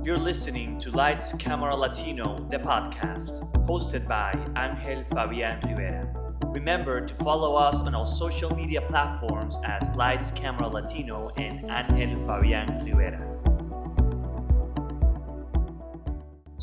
You're listening to Lights Camera Latino, the podcast, hosted by Angel Fabián Rivera. Remember to follow us on our social media platforms as Lights Camera Latino and Angel Fabián Rivera.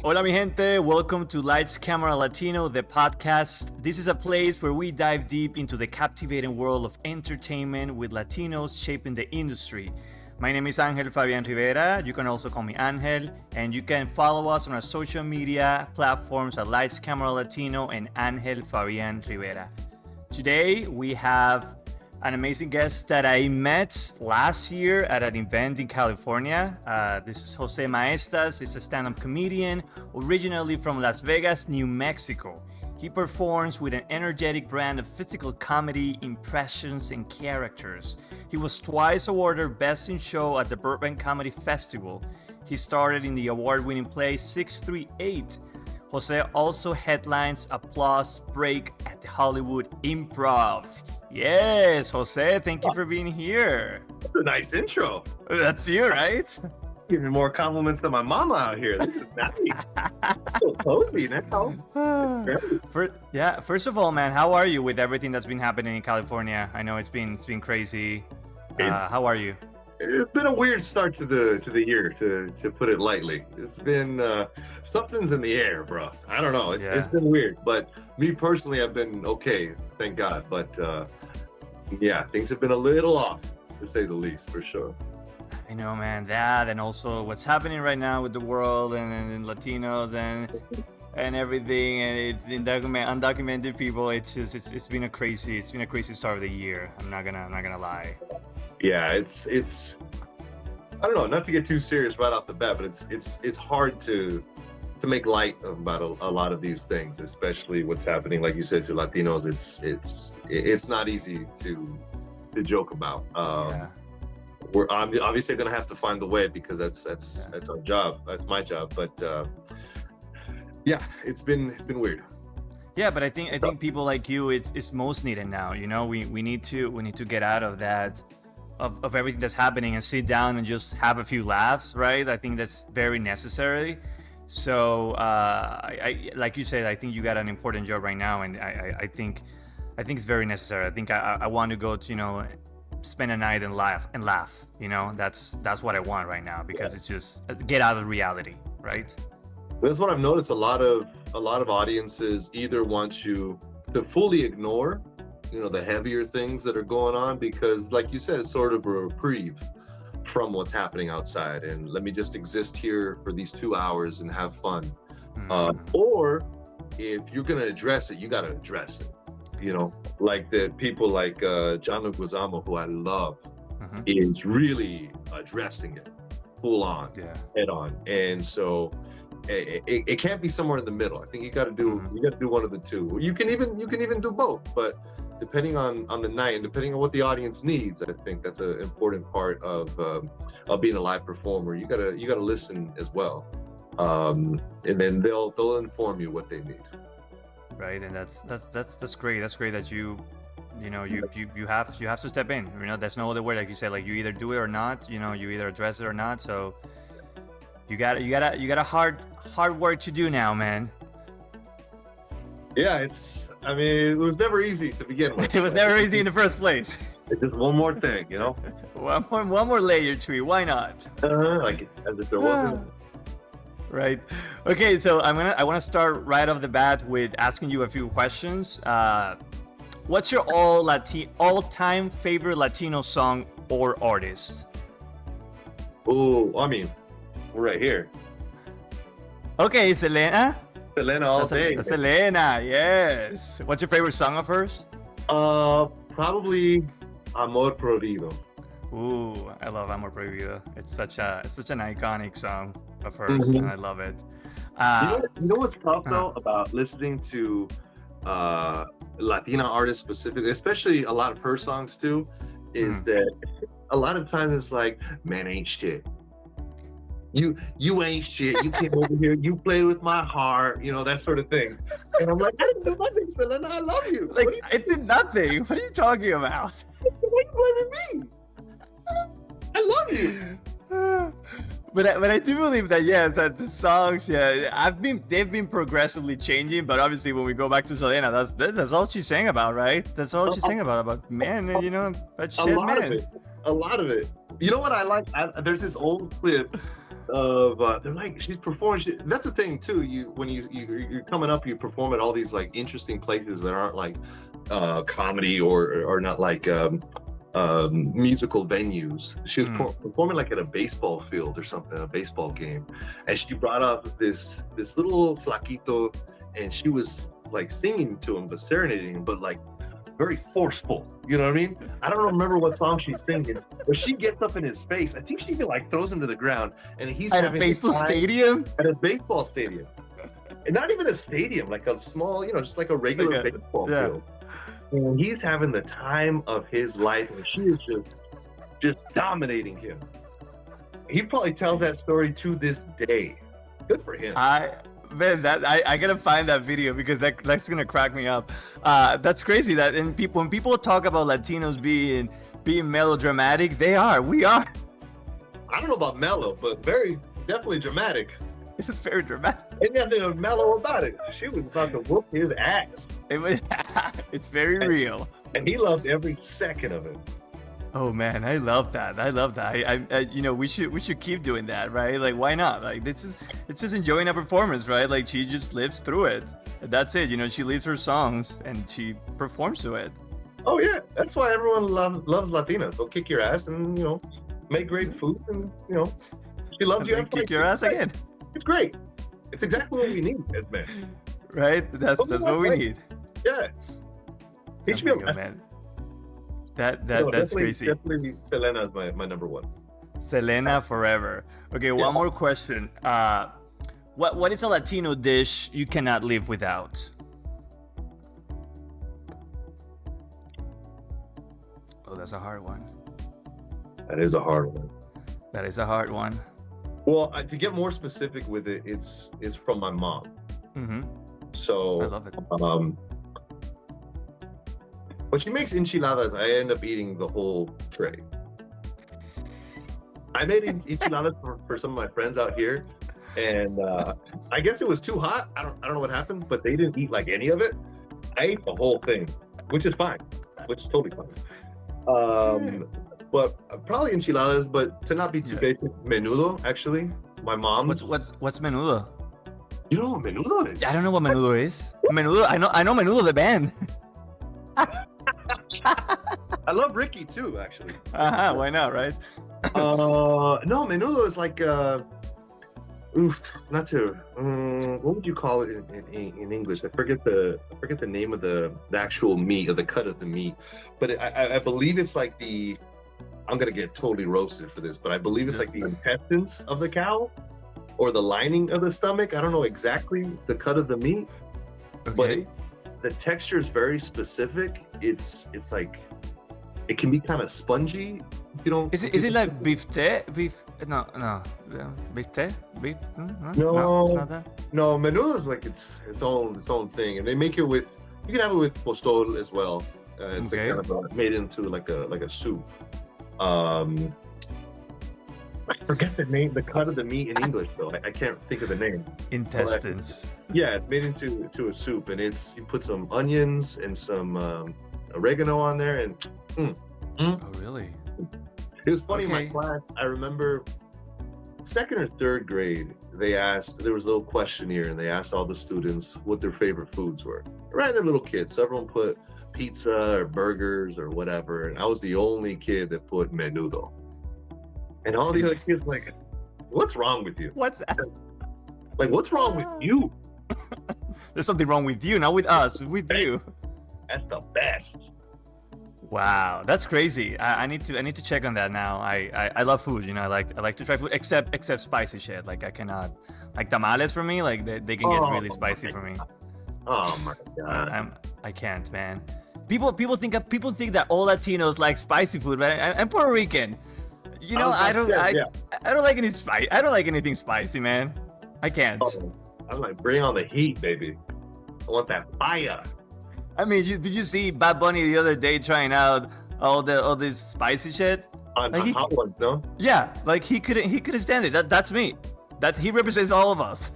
Hola mi gente, welcome to Lights Camera Latino, the podcast. This is a place where we dive deep into the captivating world of entertainment with Latinos shaping the industry. My name is Angel Fabián Rivera. You can also call me Angel, and you can follow us on our social media platforms at Lights Camera Latino and Angel Fabián Rivera. Today we have an amazing guest that I met last year at an event in California. This is José Maestas. He's a stand-up comedian originally from Las Vegas, New Mexico. He performs with an energetic brand of physical comedy, impressions, and characters. He was twice awarded Best in Show at the Burbank Comedy Festival. He starred in the award-winning play 638. Jose also headlines Applause Break at the Hollywood Improv. Yes, Jose, thank you for being here. That's a nice intro. That's you, right? Giving more compliments than my mama out here. This is nice. So cozy now. First of all, man, how are you with everything that's been happening in California? I know it's been crazy. How are you? It's been a weird start to the year, to put it lightly. It's been something's in the air, bro. I don't know. It's been weird, but me personally, I've been okay, thank God. But things have been a little off, to say the least, for sure. I know, man. That and also what's happening right now with the world and Latinos and everything, and it's undocumented people. It's been a crazy start of the year. I'm not gonna lie. Yeah, it's I don't know, not to get too serious right off the bat, but it's hard to make light about a lot of these things, especially what's happening, like you said, to Latinos. It's not easy to joke about. We're obviously going to have to find the way, because that's our job. That's my job. But it's been weird. Yeah, but I think people like you, it's most needed now. You know, we need to get out of that of everything that's happening and sit down and just have a few laughs, right? I think that's very necessary. So I like you said, I think you got an important job right now, and I think it's very necessary. I think I want to go to spend a night and laugh. That's what I want right now, because it's just get out of reality, right? That's what I've noticed. A lot of audiences either want you to fully ignore the heavier things that are going on, because like you said, it's sort of a reprieve from what's happening outside, and let me just exist here for these 2 hours and have fun. Or if you're gonna address it, you gotta address it. Like the people like John Leguizamo, who I love, is really addressing it full on, head on. And so it can't be somewhere in the middle. I think you got to do one of the two. You can even do both, but depending on the night and depending on what the audience needs, I think that's an important part of being a live performer. You gotta listen as well, and then they'll inform you what they need. Right, and that's great. That's great that you have to step in. There's no other way. Like you said, like you either do it or not. You either address it or not. So you got a hard work to do now, man. Yeah, it was never easy to begin with. It was never easy in the first place. It's just one more thing, one more layer to it. Why not? Like as if there wasn't. Right. Okay, so I want to start right off the bat with asking you a few questions. What's your all-time favorite Latino song or artist? Oh, we're right here. Okay, Selena. Selena all day. Selena, yes. What's your favorite song of hers? Probably Amor Prohibido. Ooh, I love Amor Prohibido. It's such an iconic song of hers, and I love it. You know what's tough though about listening to Latina artists specifically, especially a lot of her songs too, is that a lot of times it's like, man ain't shit. You ain't shit. You came over here. You played with my heart. That sort of thing. And I'm like, I didn't do nothing, Selena. I love you. Like, I did nothing. What are you talking about? Why are you blaming me? I love you. But I do believe that yes, that the songs, they've been progressively changing. But obviously, when we go back to Selena, that's all she's saying about, right? That's all she's saying about men, but shit, man. A lot of it. You know what I like? There's this old clip of they're like she's performing. That's the thing too. When you're coming up, you perform at all these like interesting places that aren't like comedy or not like musical venues. She was performing like at a baseball field or something, a baseball game, and she brought up this little flaquito, and she was like singing to him, but serenading him, but like very forceful. You know what I mean? I don't remember what song she's singing, but she gets up in his face. I think she like throws him to the ground, and he's at a baseball stadium. At a baseball stadium, and not even a stadium, like a small, just like a regular baseball field. And he's having the time of his life, and she is just dominating him. He probably tells that story to this day. Good for him. I gotta find that video because that's gonna crack me up. That's crazy that when people talk about Latinos being melodramatic, we are. I don't know about mellow, but definitely dramatic. It's very dramatic. Ain't nothing mellow about it. She was about to whoop his ass. It's very real. And he loved every second of it. Oh man, I love that. I we should keep doing that, right? Like, why not? Like, it's just enjoying a performance, right? Like, she just lives through it. And that's it. She leaves her songs and she performs to it. Oh yeah, that's why everyone loves Latinas. They'll kick your ass and make great food, and she loves you. Kick your ass again. It's great. It's exactly what we need as men. Right? That's what we need. Yeah. He should be a man. That's crazy. Definitely Selena is my number one. Selena forever. Okay, one more question. What is a Latino dish you cannot live without? Oh, that's a hard one. That is a hard one. That is a hard one. Well, to get more specific with it, it's from my mom. Mm-hmm. So I love it. When she makes enchiladas, I end up eating the whole tray. I made enchiladas for some of my friends out here, and I guess it was too hot. I don't know what happened, but they didn't eat like any of it. I ate the whole thing, which is fine, which is totally fine. But probably enchiladas, but to not be too basic, menudo. Actually, my mom. What's menudo? You know what menudo is? I don't know what menudo is. Menudo, I know menudo the band. I love Ricky too, actually. Why not, right? No, menudo is like what would you call it in English? I forget the name of the actual meat, or the cut of the meat, but I believe it's like I'm gonna get totally roasted for this, but I believe it's like the intestines of the cow or the lining of the stomach. I don't know exactly the cut of the meat, but the texture is very specific. It's like it can be kind of spongy. Is it like beef? No. Beef? Beef? No, it's not that. No, menudo is like its own thing, and they make it with. You can have it with pozole as well. It's like kind of made into like a soup. I forget the name, the cut of the meat in English though. I can't think of the name. Intestines. Yeah, it's made into a soup, and you put some onions and some oregano on there, and Oh really? It was funny in my class. I remember second or third grade, there was a little questionnaire, and they asked all the students what their favorite foods were. Right, they're little kids. So everyone put pizza or burgers or whatever, and I was the only kid that put menudo. And all the other kids like, what's wrong with you? What's that? Like, what's wrong with you? There's something wrong with you, not with us, with you. That's the best. Wow, that's crazy. I need to check on that now. I love food, I like to try food, except spicy shit. Like, I cannot, like tamales for me, like they can get really spicy for me. Oh my god. I can't, man. People think that all Latinos like spicy food, but I'm Puerto Rican. I don't like any spice. I don't like anything spicy, man. I can't. I'm like, bring on the heat, baby. I want that fire. I mean, did you see Bad Bunny the other day trying out all this spicy shit? Like on hot ones, no? yeah, like he couldn't stand it. That's me. That he represents all of us.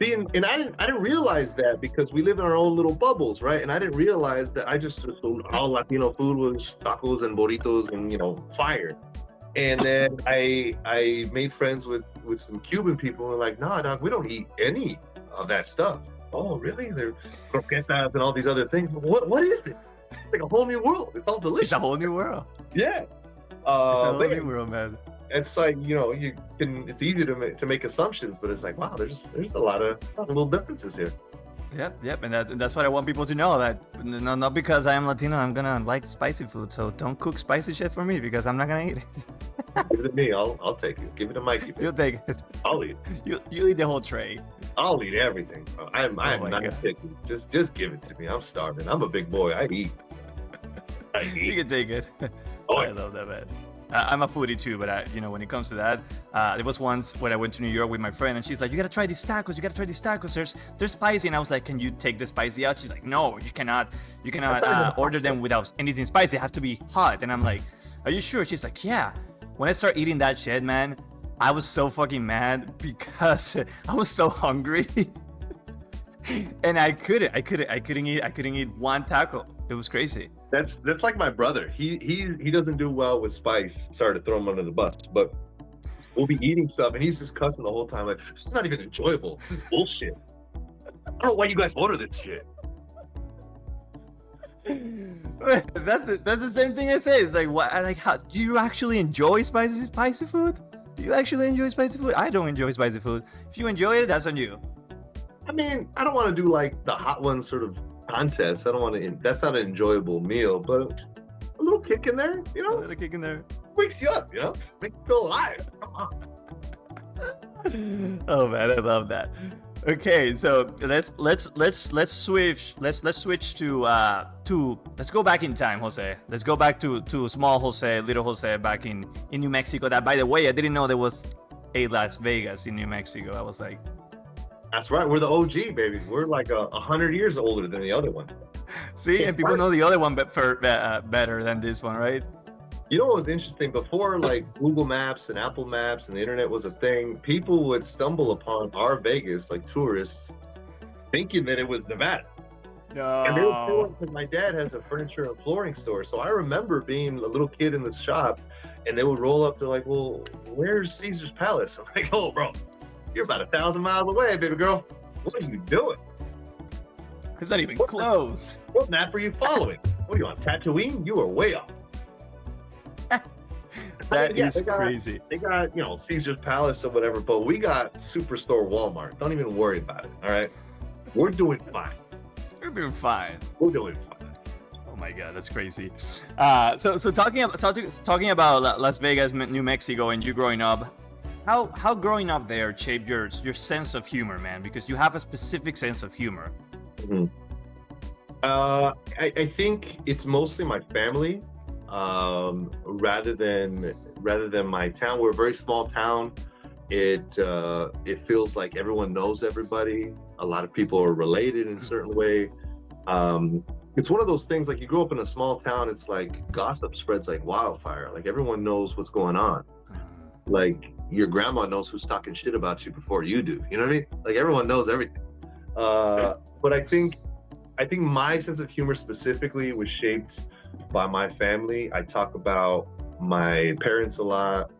See, and I didn't realize that because we live in our own little bubbles, right? And I didn't realize that I just assumed all Latino food was tacos and burritos and fire. And then I made friends with some Cuban people and like, nah, dog, we don't eat any of that stuff. Oh, really? They're croquetas and all these other things. What is this? It's like a whole new world. It's all delicious. It's a whole new world. Yeah. It's a whole But new world, man. it's like it's easy to make assumptions, but it's like, wow, there's a lot of little differences here. Yep, and that's what I want people to know, that not because I am Latino I'm gonna like spicy food. So don't cook spicy shit for me because I'm not gonna eat it. Give it to me. I'll take it. Give it to Mikey. You'll take it. I'll eat. You eat the whole tray. I'll eat everything. I'm my not God. picky. Just give it to me. I'm starving. I'm a big boy. I eat. You can take it. Oh, I love that, man. I'm a foodie too, but when it comes to that, there was once when I went to New York with my friend, and she's like, "You gotta try these tacos. You gotta try these tacos. They're spicy." And I was like, "Can you take the spicy out?" She's like, "No, you cannot. You cannot order them without anything spicy. It has to be hot." And I'm like, "Are you sure?" She's like, "Yeah." When I start eating that shit, man, I was so fucking mad because I was so hungry, and I couldn't eat one taco. It was crazy. That's like my brother. He doesn't do well with spice. Sorry to throw him under the bus, but we'll be eating stuff and he's just cussing the whole time. Like, this is not even enjoyable. This is bullshit. I don't know why you guys order this shit. That's the same thing I say. It's like, what? Like, how do you actually enjoy spicy food? Do you actually enjoy spicy food? I don't enjoy spicy food. If you enjoy it, that's on you. I mean, I don't want to do like the hot one sort of contest. I don't want to. That's not an enjoyable meal, but a little kick in there, A little kick in there. wakes you up. Makes you feel alive. Come on. Oh man, I love that. Okay, so let's switch. Let's switch to let's go back in time, Jose. Let's go back to small Jose, little Jose, back in New Mexico. That, by the way, I didn't know there was a Las Vegas in New Mexico. I was like, That's right. We're the OG, baby. We're like 100 years older than the other one. see, and people know the other one better than this one, right? You know what was interesting? Before like Google Maps and Apple Maps and the internet was a thing, people would stumble upon our Vegas, like tourists, thinking that it was Nevada. And they would say, No. because my dad has a furniture and flooring store. So I remember being a little kid in the shop and they would roll up to like, well, where's Caesar's Palace? I'm like, oh, bro, you're about 1,000 miles away, baby girl. What are you doing? It's not even close. What map are you following? What are you on, Tatooine? You are way off. That Yeah, is crazy. They got, Caesar's Palace or whatever, but we got Superstore Walmart. Don't even worry about it, all right? We're doing fine. You're doing fine. We're doing fine. Oh my god, that's crazy. So talking about Las Vegas, New Mexico, and you growing up, how growing up there shaped your sense of humor, man? Because you have a specific sense of humor. Mhm. I think it's mostly my family, rather than my town. We're a very small town. It feels like everyone knows everybody. A lot of people are related in a certain way. It's one of those things, like you grow up in a small town, it's like gossip spreads like wildfire. Like everyone knows what's going on. Like your grandma knows who's talking shit about you before you do. You know what I mean? Like everyone knows everything. But I think my sense of humor specifically was shaped by my family. I talk about my parents a lot.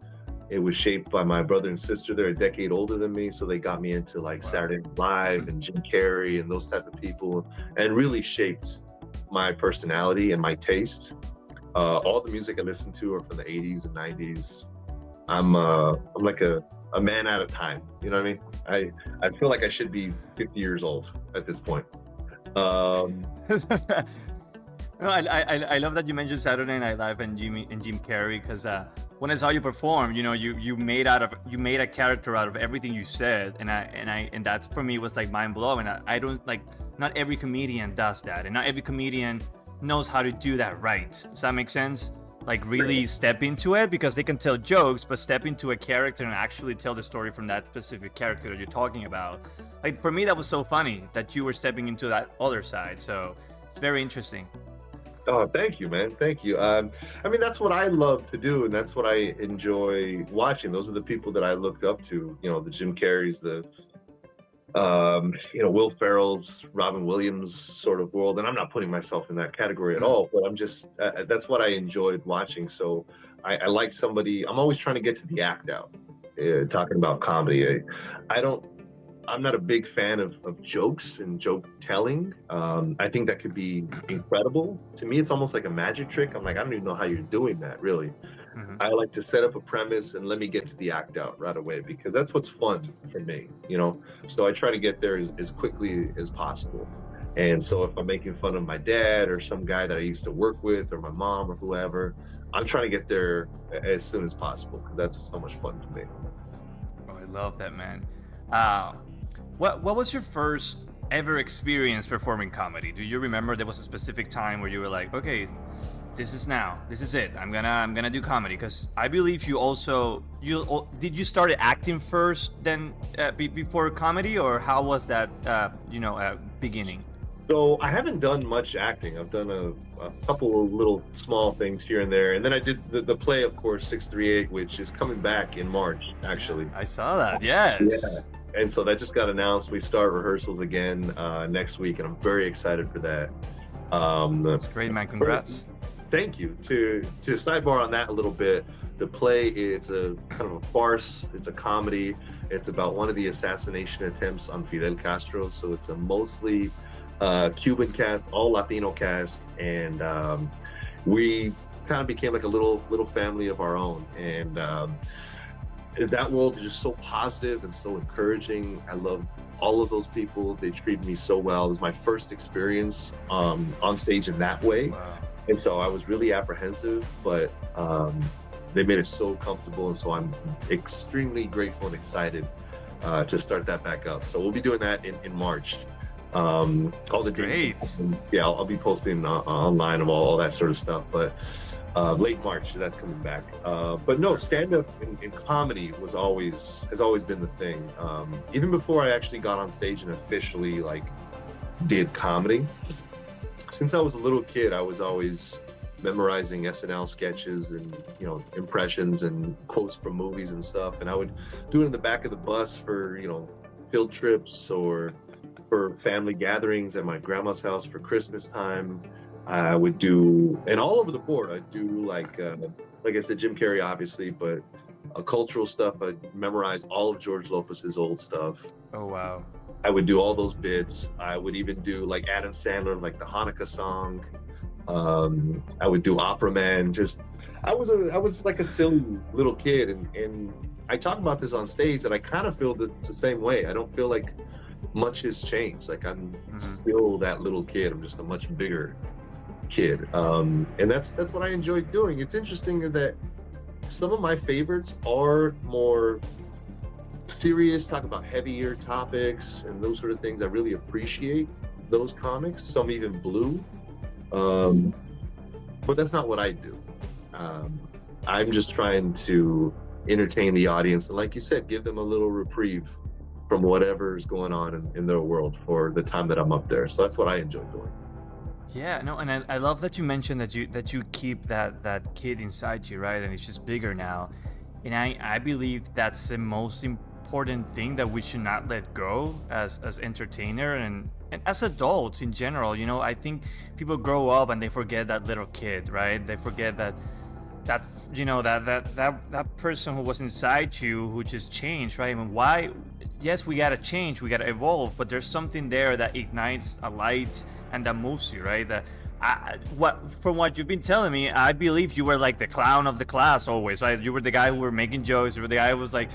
It was shaped by my brother and sister. They're a decade older than me, so they got me into like Saturday Night Live and Jim Carrey and those type of people, and really shaped my personality and my taste. All the music I listen to are from the 80s and 90s. I'm like a man out of time. You know what I mean? I feel like I should be 50 years old at this point. No, I love that you mentioned Saturday Night Live and Jim Carrey, because when I saw you perform, you made a character out of everything you said, and that for me was like mind blowing. I don't like, not every comedian does that, and not every comedian knows how to do that right. Does that make sense? Like really step into it, because they can tell jokes, but step into a character and actually tell the story from that specific character that you're talking about. Like for me, that was so funny that you were stepping into that other side. So it's very interesting. Oh, thank you, man. Thank you. I mean, that's what I love to do, and that's what I enjoy watching. Those are the people that I looked up to. You know, the Jim Carreys, the Will Ferrell's, Robin Williams sort of world. And I'm not putting myself in that category at all, but I'm just that's what I enjoyed watching. So I like somebody. I'm always trying to get to the act out. Talking about comedy, I don't. I'm not a big fan of jokes and joke telling. I think that could be incredible. To me, it's almost like a magic trick. I'm like, I don't even know how you're doing that, really. Mhm. I like to set up a premise and let me get to the act out right away because that's what's fun for me, you know? So I try to get there as quickly as possible. And so if I'm making fun of my dad or some guy that I used to work with or my mom or whoever, I'm trying to get there as soon as possible because that's so much fun to me. Oh, I love that, man. Uh, what was your first ever experience performing comedy? Do you remember there was a specific time where you were like, okay, this is it. I'm gonna do comedy? Because I believe did you start acting first, then before comedy, or how was that beginning? So I haven't done much acting. I've done a couple of little small things here and there. And then I did the play, of course, 638, which is coming back in March, actually. I saw that. Yes. Yeah. And so that just got announced. We start rehearsals again next week, and I'm very excited for that. That's great, man. Congrats. Thank you. To sidebar on that a little bit, the play, it's a kind of a farce. It's a comedy. It's about one of the assassination attempts on Fidel Castro. So it's a mostly Cuban cast, all Latino cast, and we kind of became like a little family of our own. And that world is just so positive and so encouraging. I love all of those people. They treated me so well. It was my first experience on stage in that way. Wow. And so I was really apprehensive, but they made it so comfortable. And so I'm extremely grateful and excited to start that back up. So we'll be doing that in March. That's great. Yeah, I'll be posting online of all that sort of stuff. But late March, that's coming back. But no, stand-up in comedy has always been the thing. Even before I actually got on stage and officially did comedy. Since I was a little kid, I was always memorizing SNL sketches and impressions and quotes from movies and stuff. And I would do it in the back of the bus for field trips or for family gatherings at my grandma's house for Christmas time. I would do, and all over the board, I'd do like I said, Jim Carrey, obviously, but cultural stuff. I'd memorize all of George Lopez's old stuff. Oh, wow. I would do all those bits. I would even do like Adam Sandler, like the Hanukkah song. I would do Opera Man. I was like a silly little kid, and I talk about this on stage, and I kind of feel the same way. I don't feel like much has changed. Like I'm still that little kid. I'm just a much bigger kid, and that's what I enjoy doing. It's interesting that some of my favorites are more serious, talk about heavier topics and those sort of things. I really appreciate those comics, some even blue, but that's not what I do. I'm just trying to entertain the audience and, like you said, give them a little reprieve from whatever's going on in their world for the time that I'm up there. So that's what I enjoy doing. Yeah, no, and I love that you mentioned that you keep that kid inside you, right? And it's just bigger now. And I believe that's the most important thing that we should not let go as entertainer and as adults in general. I think people grow up and they forget that little kid, right? They forget that person who was inside you who just changed, right? I mean, why? Yes, we gotta change, we gotta evolve, but there's something there that ignites a light and that moves you, right? From what you've been telling me, I believe you were like the clown of the class always, right? You were the guy who were making jokes. You were the guy who was like,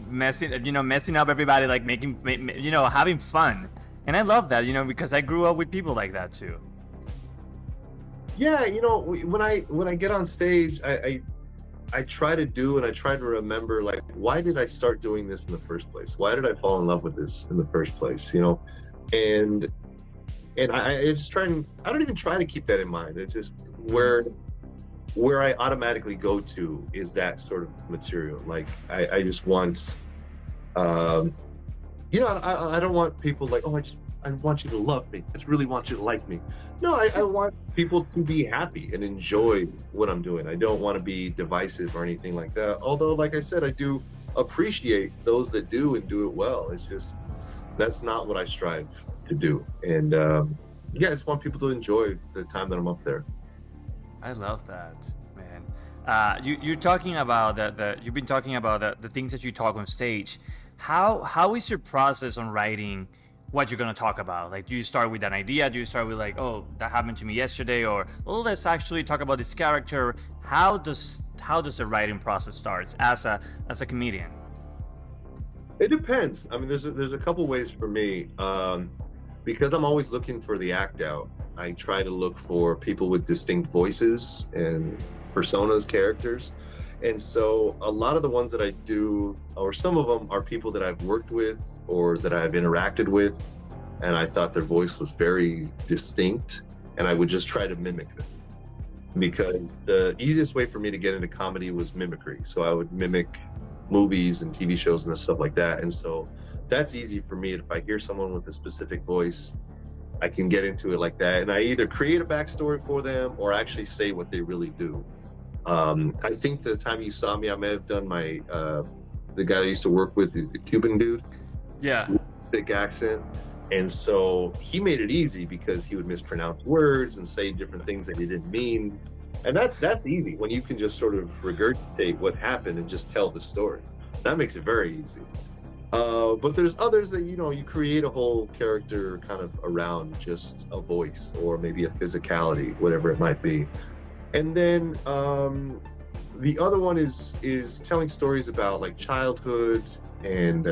messing up everybody, like having fun. And I love that, because I grew up with people like that too. Yeah, when I get on stage, I try to remember, like, why did I start doing this in the first place? Why did I fall in love with this in the first place? And I just I don't even try to keep that in mind. It's just where I automatically go to is that sort of material. Like I just want, I don't want people like, oh, I want you to love me. I just really want you to like me. No, I want people to be happy and enjoy what I'm doing. I don't want to be divisive or anything like that. Although, like I said, I do appreciate those that do and do it well. It's just, that's not what I strive to do. And yeah, I just want people to enjoy the time that I'm up there. I love that, man. You're talking about you've been talking about the things that you talk on stage. How is your process on writing what you're going to talk about? Like, do you start with an idea? Do you start with like, oh, that happened to me yesterday, or oh, let's actually talk about this character? How does the writing process starts as a comedian? It depends. I mean, there's a couple ways for me. Because I'm always looking for the act out, I try to look for people with distinct voices and personas, characters. And so a lot of the ones that I do, or some of them, are people that I've worked with or that I've interacted with, and I thought their voice was very distinct, and I would just try to mimic them. Because the easiest way for me to get into comedy was mimicry. So I would mimic movies and TV shows and stuff like that. And so that's easy for me. If I hear someone with a specific voice, I can get into it like that. And I either create a backstory for them or actually say what they really do. I think the time you saw me, I may have done my, the guy I used to work with, the Cuban dude. Yeah. Thick accent. And so he made it easy because he would mispronounce words and say different things that he didn't mean. And that's easy when you can just sort of regurgitate what happened and just tell the story. That makes it very easy. But there's others that, you create a whole character kind of around just a voice or maybe a physicality, whatever it might be. And then the other one is telling stories about like childhood and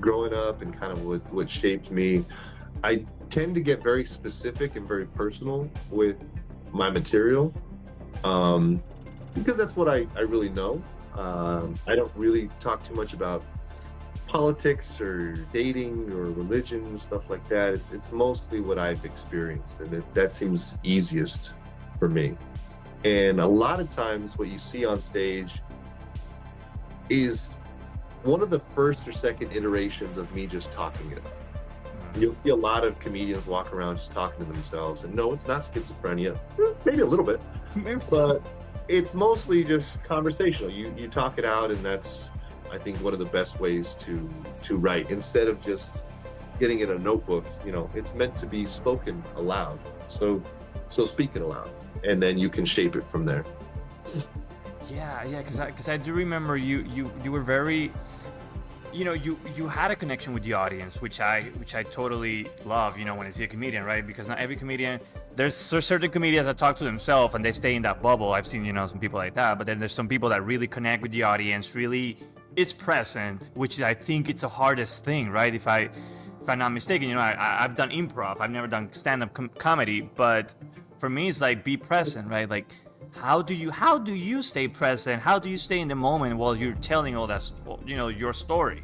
growing up and kind of what shaped me. I tend to get very specific and very personal with my material because that's what I really know. I don't really talk too much about politics or dating or religion and stuff like that. It's mostly what I've experienced, and that seems easiest for me. And a lot of times what you see on stage is one of the first or second iterations of me just talking it up. You'll see a lot of comedians walk around just talking to themselves, and no, it's not schizophrenia. Maybe a little bit, but it's mostly just conversational. You talk it out, and that's, I think, one of the best ways to write. Instead of just getting in a notebook, it's meant to be spoken aloud. So speak it aloud, and then you can shape it from there. Yeah, because I do remember you were very, you had a connection with the audience, which I totally love. When I see a comedian, right? Because not every comedian. There's certain comedians that talk to themselves and they stay in that bubble. I've seen some people like that, but then there's some people that really connect with the audience, really is present, which I think it's the hardest thing, right? If I'm not mistaken, I've done improv. I've never done stand-up comedy, but for me, it's like be present, right? Like, how do you stay present? How do you stay in the moment while you're telling all that, your story?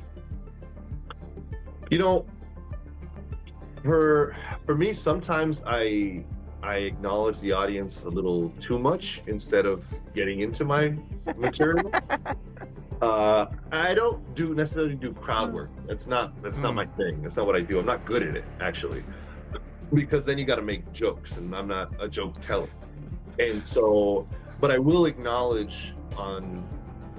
For me, sometimes I acknowledge the audience a little too much instead of getting into my material. I don't necessarily do crowd work. That's not my thing. That's not what I do. I'm not good at it, actually, because then you got to make jokes, and I'm not a joke teller. And so, but I will acknowledge on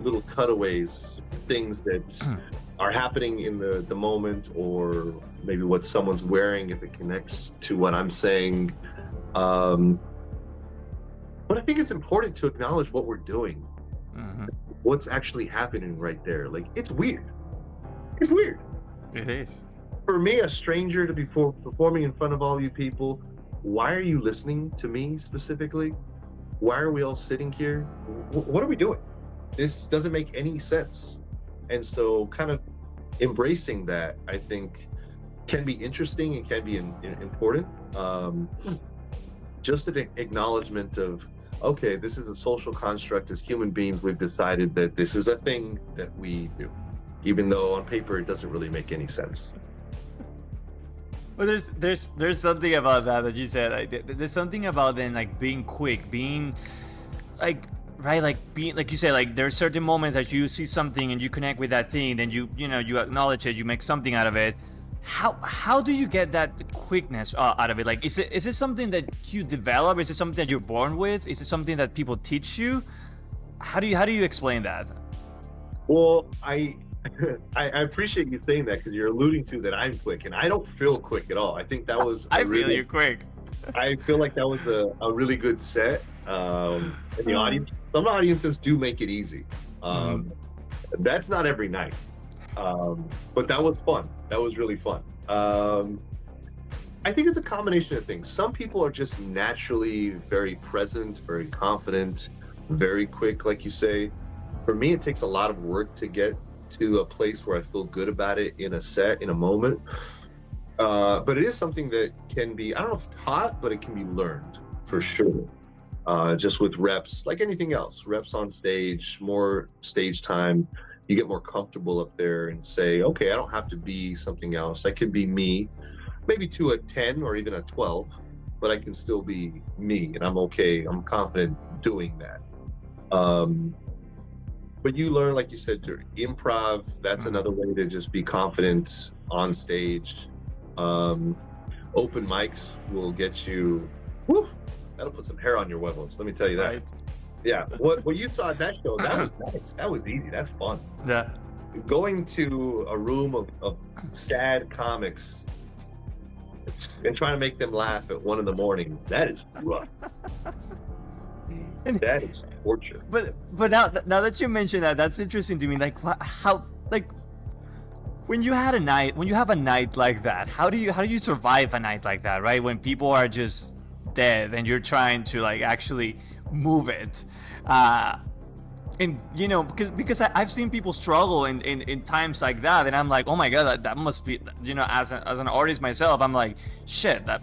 little cutaways things that are happening in the moment, or maybe what someone's wearing if it connects to what I'm saying. But I think it's important to acknowledge what we're doing. Mm-hmm. What's actually happening right there. Like, it's weird. It's weird. It is. For me, a stranger to be performing in front of all you people, why are you listening to me specifically? Why are we all sitting here? What are we doing? This doesn't make any sense. And so kind of embracing that, I think, can be interesting and can be important. Just an acknowledgement of, okay, this is a social construct. As human beings, we've decided that this is a thing that we do, even though on paper it doesn't really make any sense. Well, there's something about that you said. Like, there's something about then, like, being quick, being like, right, like being, like you said, like there are certain moments that you see something and you connect with that thing, then you acknowledge it, you make something out of it, how do you get that quickness out of it? Like, is it something that you develop? Is it something that you're born with? Is it something that people teach you? How do you explain that? Well, I appreciate you saying that, because you're alluding to that I'm quick, and I don't feel quick at all. I think that was I feel you're quick. I feel like that was a really good set. In the audience, some audiences do make it easy. That's not every night, but that was fun. That was really fun. I think it's a combination of things. Some people are just naturally very present, very confident, very quick, like you say. For me, it takes a lot of work to get to a place where I feel good about it in a set, in a moment. But it is something that can be, I don't know if taught, but it can be learned for sure. Just with reps, like anything else, reps on stage, more stage time, you get more comfortable up there and say, okay, I don't have to be something else. I could be me, maybe to a 10 or even a 12, but I can still be me, and I'm okay. I'm confident doing that. But you learn, like you said, to improv. That's another way to just be confident on stage. Open mics will get you, whoo, that'll put some hair on your huevos, let me tell you that. Right. Yeah, what you saw at that show, that was nice. That was easy. That's fun. Yeah. Going to a room of sad comics and trying to make them laugh at 1 a.m, that is rough. That is torture. But now that you mention that, that's interesting to me. Like, how, like, when you have a night like that, how do you survive a night like that, right? When people are just dead and you're trying to, like, actually move it, and you know, because I've seen people struggle in times like that, and I'm like, oh my god, that must be, you know, as an artist myself, I'm like, shit, that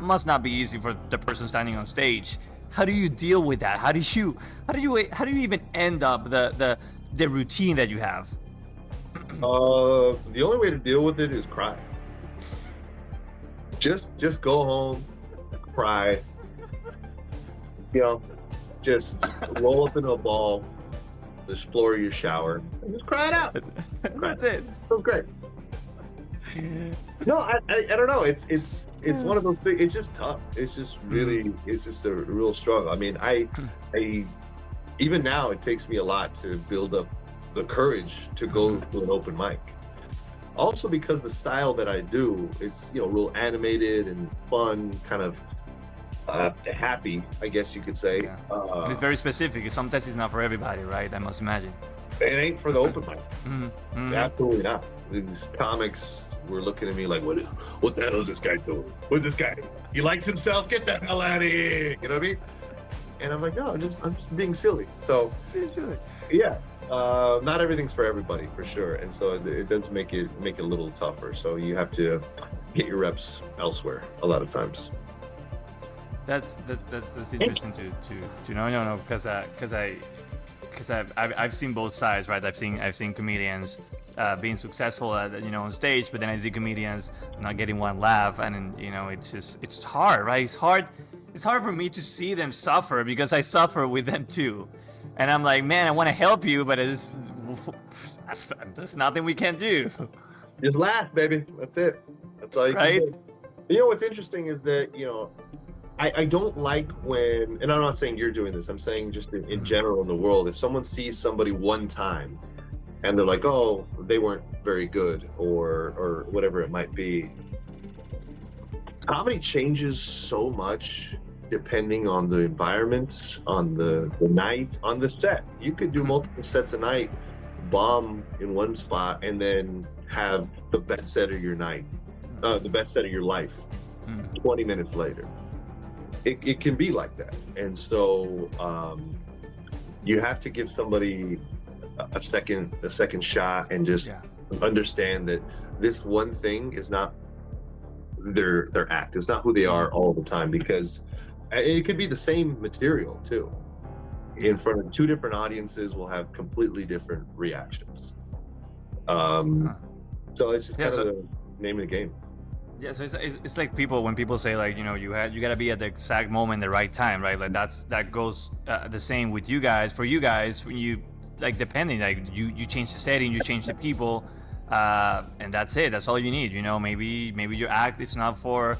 must not be easy for the person standing on stage. How do you deal with that? How do you even end up the routine that you have? The only way to deal with it is cry. Just go home, cry. You know, just roll up in a ball, just floor your shower, and just cry it out. That's it. Feels great. No, I don't know. It's one of those things. It's just tough. It's just really, it's just a real struggle. I mean, I even now it takes me a lot to build up the courage to go to an open mic. Also because the style that I do, it's, you know, real animated and fun, kind of happy, I guess you could say. Yeah. It's very specific. Sometimes it's not for everybody, right? I must imagine. It ain't for the open mic. Absolutely not. These comics were looking at me like, what the hell is this guy doing? What's this guy? He likes himself? Get the hell out of here! You know what I mean? And I'm like, no, I'm just being silly. So, yeah, not everything's for everybody, for sure. And so it does make it a little tougher. So you have to get your reps elsewhere a lot of times. That's interesting to know. No, because I've seen both sides, right? I've seen comedians being successful at, you know, on stage, but then I see comedians not getting one laugh, and you know, it's hard, right? It's hard for me to see them suffer, because I suffer with them too, and I'm like, man, I want to help you, but there's nothing we can do. Just laugh, baby. That's it. That's all you can do. You know what's interesting is that, you know, I don't like when, and I'm not saying you're doing this, I'm saying just in general in the world, if someone sees somebody one time and they're like, oh, they weren't very good, or whatever it might be. Comedy changes so much depending on the environment, on the night, on the set. You could do multiple sets a night, bomb in one spot, and then have the best set of your night, the best set of your life 20 minutes later. It can be like that. And so you have to give somebody a second shot, and just understand that this one thing is not their act. It's not who they are all the time, because it could be the same material too. In front of two different audiences will have completely different reactions. So it's just kind of the name of the game. Yeah, so it's like when people say, like, you know, you gotta be at the exact moment, the right time, right? Like that goes the same with you guys. For you guys, when you, like, depending, like you change the setting, you change the people, and that's it. That's all you need. Maybe your act is not for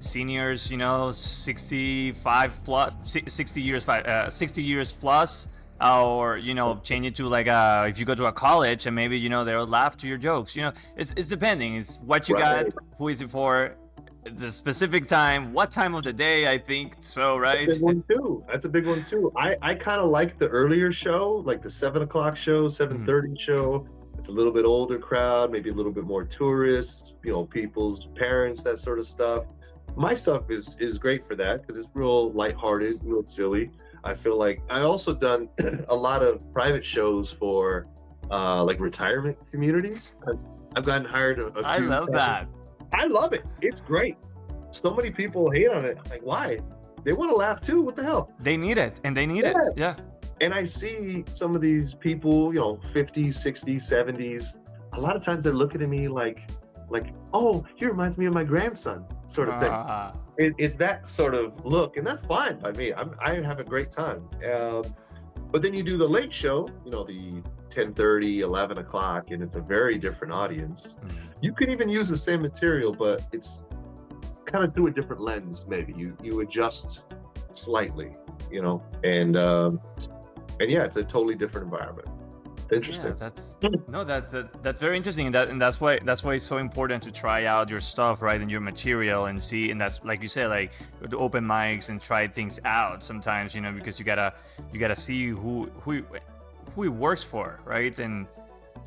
seniors. 65 plus, 60 years plus. Or change it to like if you go to a college and maybe they'll laugh to your jokes. It's depending. It's what you got, who is it for, the specific time, what time of the day. I think so, right? That's a big one too. That's a big one too. I kind of like the earlier show, like the 7 o'clock show, 7:30 show. It's a little bit older crowd, maybe a little bit more tourists, people's parents, that sort of stuff. My stuff is great for that because it's real lighthearted, real silly. I feel like I also done a lot of private shows for like retirement communities. I've gotten hired I love that. I love it. It's great. So many people hate on it. Like, why? They want to laugh too. What the hell? They need it, and they need it. Yeah. And I see some of these people, 50s, 60s, 70s. A lot of times they're looking at me like, oh, he reminds me of my grandson, sort of thing. It's that sort of look, and that's fine by me. I have a great time. But then you do the late show, the 10:30, 11 o'clock, and it's a very different audience. You can even use the same material, but it's kind of through a different lens. Maybe you adjust slightly, and yeah, it's a totally different environment. Interesting. Yeah, that's very interesting, and that's why it's so important to try out your stuff, right, and your material, and see. And that's like you said, like the open mics and try things out sometimes, because you gotta see who it works for, right? And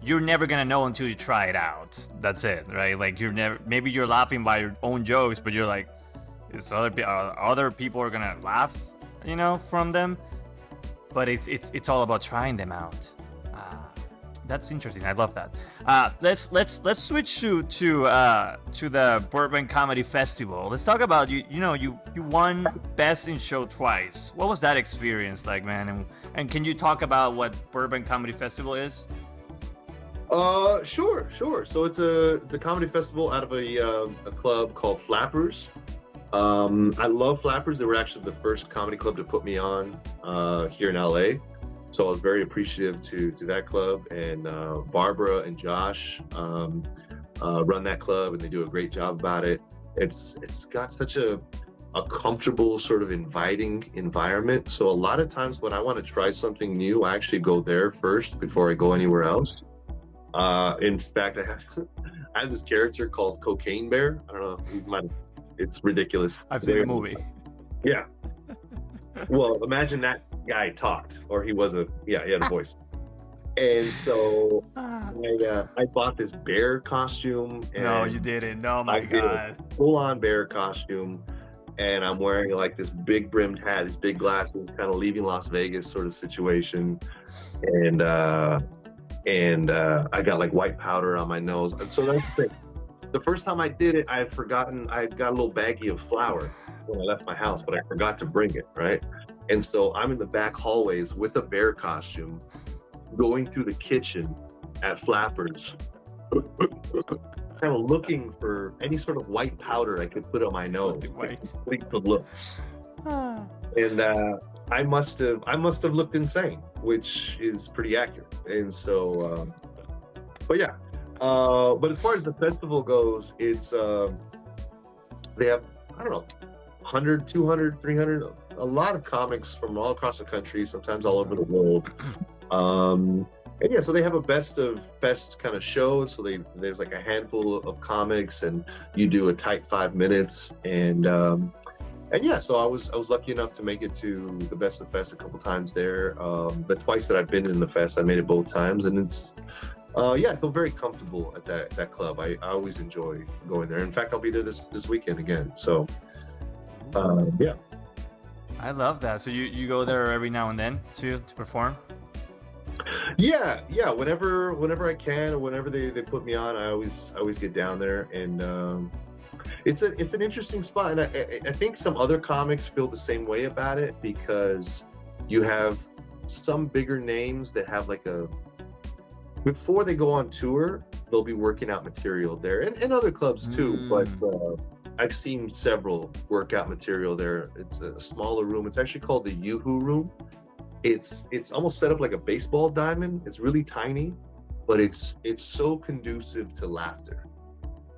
you're never gonna know until you try it out. That's it, right? Like maybe you're laughing by your own jokes, but you're like, other people are gonna laugh, from them. But it's all about trying them out. That's interesting. I love that. Let's switch to the Burbank Comedy Festival. Let's talk about you won Best in Show twice. What was that experience like, man? And can you talk about what Burbank Comedy Festival is? Sure. So it's a comedy festival out of a club called Flappers. I love Flappers. They were actually the first comedy club to put me on here in LA. So I was very appreciative to that club, and Barbara and Josh run that club, and they do a great job about it. It's got such a comfortable, sort of inviting environment. So a lot of times when I want to try something new, I actually go there first before I go anywhere else. In fact, I have this character called Cocaine Bear. I don't know. It's ridiculous. I've seen the movie. Yeah. Well, imagine that guy talked, or he had a voice. And so I bought this bear costume. And no, you didn't. Oh my God. Full-on bear costume. And I'm wearing like this big brimmed hat, these big glasses, kind of leaving Las Vegas sort of situation. And I got like white powder on my nose. And so that's the thing. The first time I did it, I got a little baggie of flour when I left my house, but I forgot to bring it, right? And so I'm in the back hallways with a bear costume, going through the kitchen at Flappers, kind of looking for any sort of white powder I could put on my nose. Complete the look. And I must have looked insane, which is pretty accurate. And so, but yeah. But as far as the festival goes, it's they have, I don't know, 100, 200, 300, a lot of comics from all across the country, sometimes all over the world. And yeah, so they have a best of best kind of show. So there's like a handful of comics, and you do a tight 5 minutes. And yeah, so I was lucky enough to make it to the Best of Fest a couple times there. The twice that I've been in the fest, I made it both times, and it's yeah, I feel very comfortable at that club. I always enjoy going there. In fact, I'll be there this weekend again. So yeah. I love that. So you go there every now and then to perform? Yeah. Whenever I can, or whenever they put me on, I always get down there, and it's an interesting spot. And I think some other comics feel the same way about it, because you have some bigger names that have like before they go on tour, they'll be working out material there, and other clubs too. But I've seen several workout material there. It's a smaller room. It's actually called the Yoo-Hoo room. It's almost set up like a baseball diamond. It's really tiny, but it's so conducive to laughter.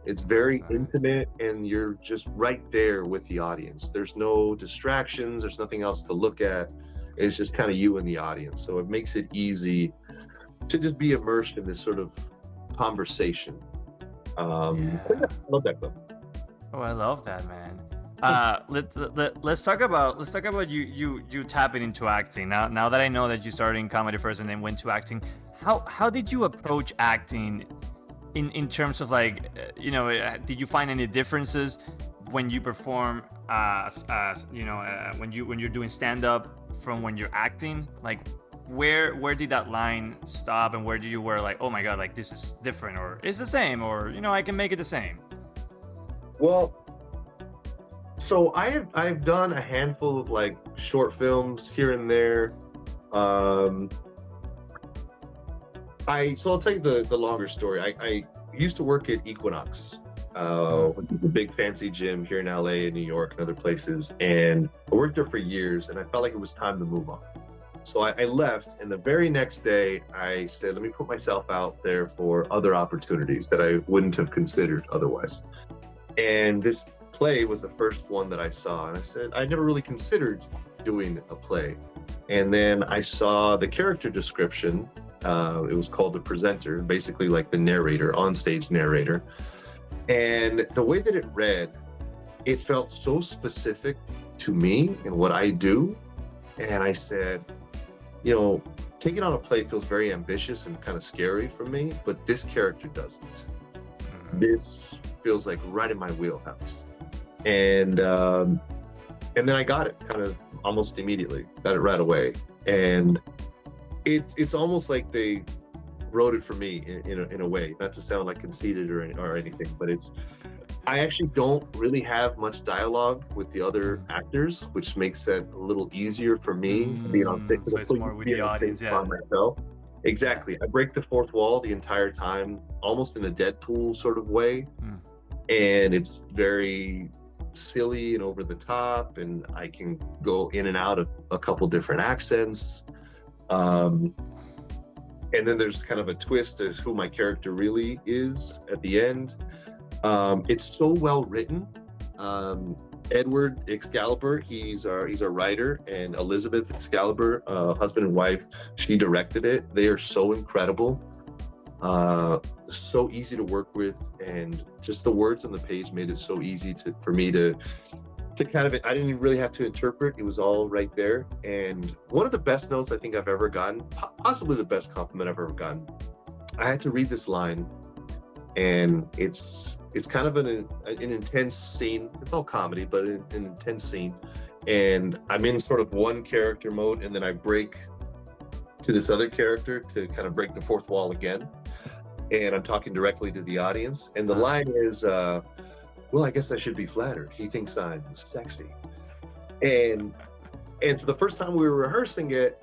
It's very intimate, and you're just right there with the audience. There's no distractions. There's nothing else to look at. It's just kind of you and the audience. So it makes it easy to just be immersed in this sort of conversation. I love that club. Oh, I love that, man. Let's talk about you tapping into acting. Now that I know that you started in comedy first and then went to acting, how did you approach acting in terms of like, did you find any differences when you perform when you're doing stand-up from when you're acting? Like, where did that line stop, and where do you were like, oh my god, like this is different, or it's the same, or I can make it the same? Well, so I've done a handful of like short films here and there. So I'll tell you the longer story. I used to work at Equinox, which is a big fancy gym here in LA and New York and other places. And I worked there for years, and I felt like it was time to move on. So I left, and the very next day I said, let me put myself out there for other opportunities that I wouldn't have considered otherwise. And this play was the first one that I saw. And I said, I never really considered doing a play. And then I saw the character description. It was called The Presenter, basically like the narrator, onstage narrator. And the way that it read, it felt so specific to me and what I do. And I said, taking on a play feels very ambitious and kind of scary for me, but this character doesn't. This feels like right in my wheelhouse. And then I got it kind of almost immediately, got it right away. And it's almost like they wrote it for me in a way, not to sound like conceited or anything, but I actually don't really have much dialogue with the other actors, which makes it a little easier for me being on stage. So it's more with the audience, yeah. Myself. Exactly. I break the fourth wall the entire time, almost in a Deadpool sort of way. And it's very silly and over the top, and I can go in and out of a couple different accents. And then there's kind of a twist as who my character really is at the end. It's so well written. Edward Excalibur, he's our writer, and Elizabeth Excalibur, husband and wife, she directed it. They are so incredible, so easy to work with, and just the words on the page made it so easy for me to kind of, I didn't even really have to interpret. It was all right there. And one of the best notes I think I've ever gotten, possibly the best compliment I've ever gotten, I had to read this line, and it's kind of an intense scene. It's all comedy, but an intense scene. And I'm in sort of one character mode, and then I break to this other character to kind of break the fourth wall again. And I'm talking directly to the audience. And the line is, well, I guess I should be flattered. He thinks I'm sexy. And so the first time we were rehearsing it,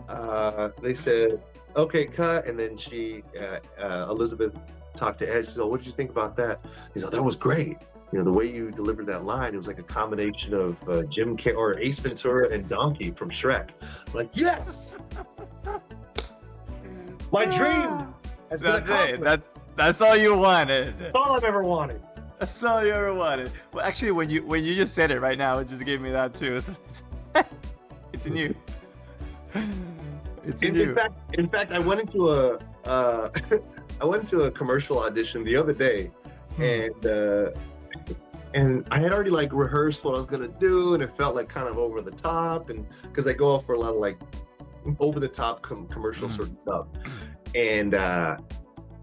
they said, okay, cut. And then Elizabeth talked to Ed. She said, oh, what did you think about that? He said, that was great. The way you delivered that line, it was like a combination of Jim Carrey or Ace Ventura and Donkey from Shrek. I'm like, yes! My dream has been accomplished. That's all you wanted. That's all I've ever wanted. That's all you ever wanted. Well, actually, when you just said it right now, it just gave me that too. It's in you. It's in you. In fact, I went into a commercial audition the other day, and I had already like rehearsed what I was gonna do, and it felt like kind of over the top, and because I go off for a lot of like over the top commercial sort of stuff,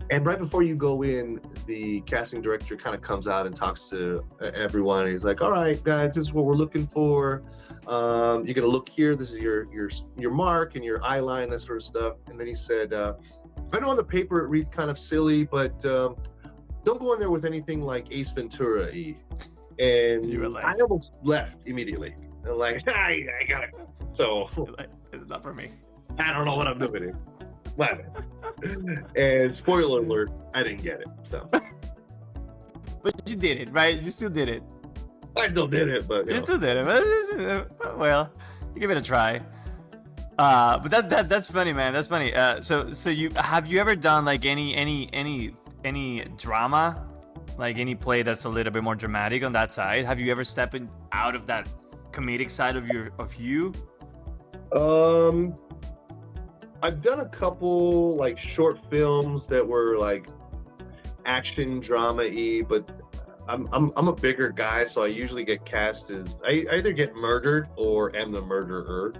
and right before you go in, the casting director kind of comes out and talks to everyone. He's like, all right, guys, this is what we're looking for. You're going to look here. This is your mark and your eye line, that sort of stuff. And then he said, I know on the paper it reads kind of silly, but don't go in there with anything like Ace Ventura-y. And I almost left immediately. I'm like, I got it. So it's not for me. I don't know what I'm doing here. And spoiler alert, I didn't get it. So, but you did it, right? You still did it. I still did it, but you still did it. Well, you give it a try. But that's funny, man. That's funny. So you have you ever done like any drama, like any play that's a little bit more dramatic on that side? Have you ever stepped out of that comedic side of you? I've done a couple like short films that were like action drama-y, but I'm a bigger guy, so I usually get cast as I either get murdered or am the murderer.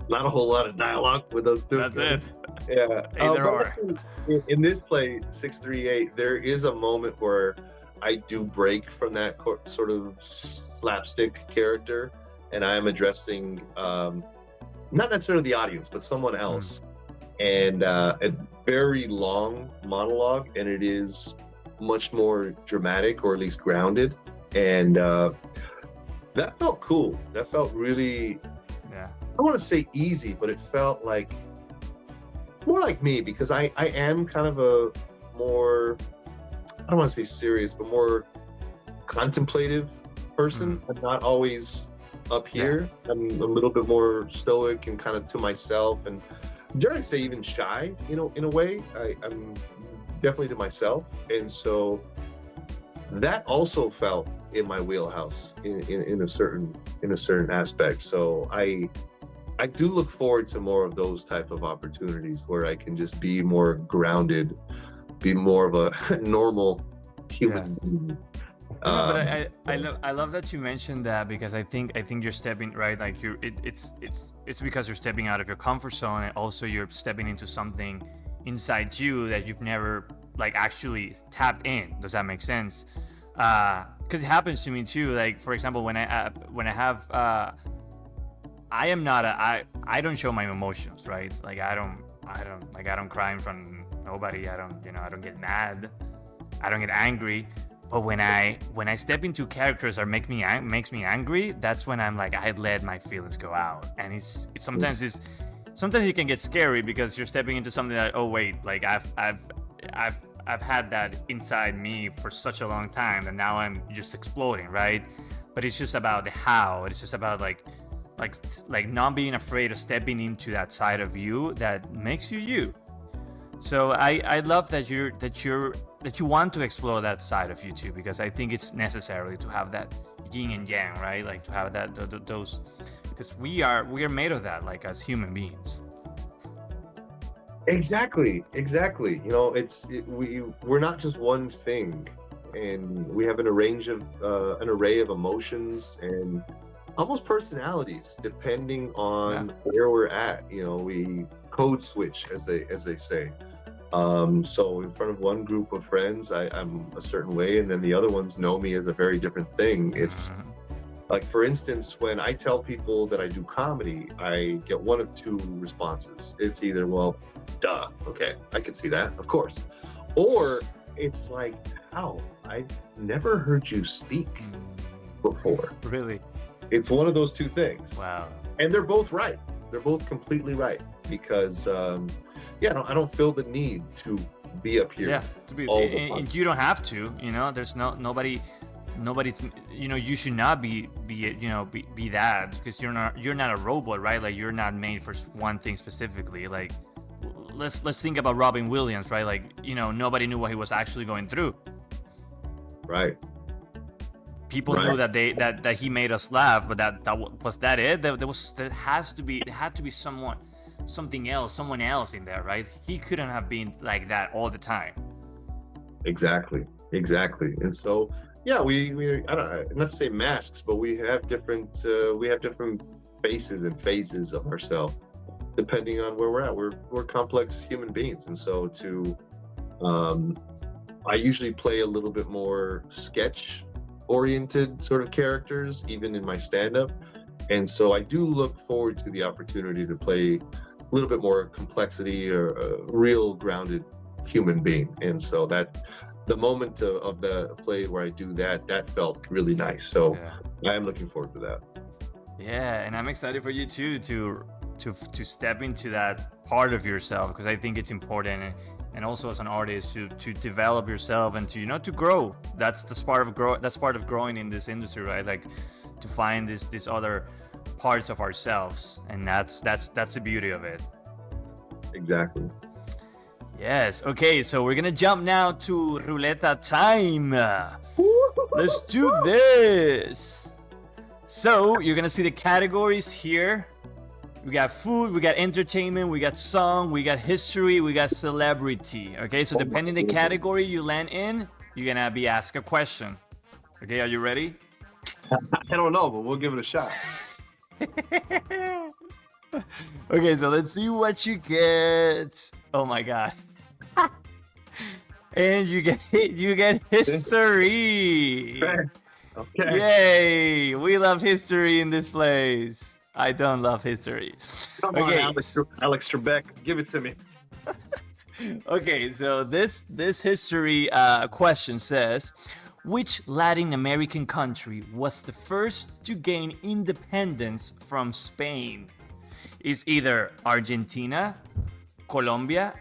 Not a whole lot of dialogue with those two. That's it. Yeah. Either or. In this play 638, there is a moment where I do break from that sort of slapstick character, and I am addressing not necessarily the audience, but someone else, and a very long monologue, and it is much more dramatic, or at least grounded, and that felt cool. That felt really, I don't want to say easy, but it felt like more like me, because I am kind of a more, I don't want to say serious, but more contemplative person. I'm not always up here. I'm a little bit more stoic and kind of to myself, and dare I say even shy, in a way. I'm definitely to myself, and so that also felt in my wheelhouse in a certain aspect. So I do look forward to more of those type of opportunities where I can just be more grounded, be more of a normal human being. But I love that you mentioned that, because I think you're stepping right, like it's because you're stepping out of your comfort zone, and also you're stepping into something inside you that you've never like actually tapped in. Does that make sense? Because it happens to me too. Like, for example, when I have I am not I don't show my emotions, right? Like I don't cry in front of nobody. I don't get mad. I don't get angry. But when I step into characters that makes me angry, that's when I'm like, I let my feelings go out. And it's sometimes it can get scary, because you're stepping into something that, oh wait, like I've had that inside me for such a long time, and now I'm just exploding, right? But it's just about the how. It's just about like not being afraid of stepping into that side of you that makes you you. So I love that you want to explore that side of you too, because I think it's necessary to have that yin and yang, right? Like to have that those, because we are made of that, like as human beings. Exactly. We're not just one thing, and we have an array of emotions and almost personalities depending on where we're at. We code switch, as they say. So in front of one group of friends, I'm a certain way, and then the other ones know me as a very different thing. It's like, for instance, when I tell people that I do comedy, I get one of two responses. It's either, well, duh, okay, I can see that, of course. Or it's like, how? I never heard you speak before. Really? It's one of those two things. Wow. And they're both right. They're both completely right, because I don't feel the need to be up here. Yeah, to be, and you don't have to. There's nobody's. You should not be that, because you're not a robot, right? Like, you're not made for one thing specifically. Like, let's think about Robin Williams, right? Like, nobody knew what he was actually going through. Right. People knew that he made us laugh, but that was that it. There had to be something else, someone else in there, right? He couldn't have been like that all the time. Exactly. And so, we I don't, not to say masks, but we have different faces and phases of ourselves depending on where we're at. We're complex human beings, and so I usually play a little bit more sketch oriented sort of characters, even in my stand-up, and so I do look forward to the opportunity to play a little bit more complexity, or a real grounded human being. And so that the moment of the play where I do that felt really nice. So I am looking forward to that. Yeah, and I'm excited for you too to step into that part of yourself, because I think it's important. And also as an artist to develop yourself and to grow. That's part of growing in this industry, right? Like to find these other parts of ourselves, and that's the beauty of it. Exactly. Yes. Okay, so we're gonna jump now to Ruleta time. Let's do this. So you're gonna see the categories here. We got food, we got entertainment, we got song, we got history, we got celebrity. Okay, so depending the category you land in, you're gonna be asked a question. Okay, are you ready? I don't know, but we'll give it a shot. Okay, so let's see what you get. Oh my god. And you get history. Okay. Yay! We love history in this place. I don't love history. Come on, Alex Trebek, give it to me. Okay, so this history question says, which Latin American country was the first to gain independence from Spain? Is either Argentina, Colombia,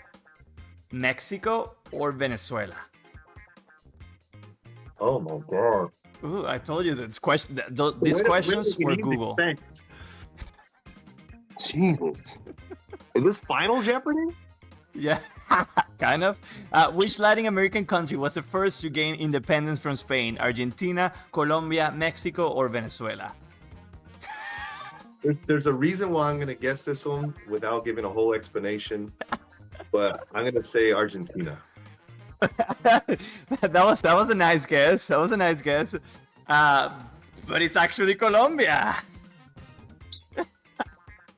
Mexico, or Venezuela? Oh my god. Ooh, I told you that these questions were Google. Thanks. Jesus. Is this Final Jeopardy? Yeah, kind of. Which Latin American country was the first to gain independence from Spain? Argentina, Colombia, Mexico, or Venezuela? There's a reason why I'm going to guess this one without giving a whole explanation, but I'm going to say Argentina. that was a nice guess. That was a nice guess. But it's actually Colombia.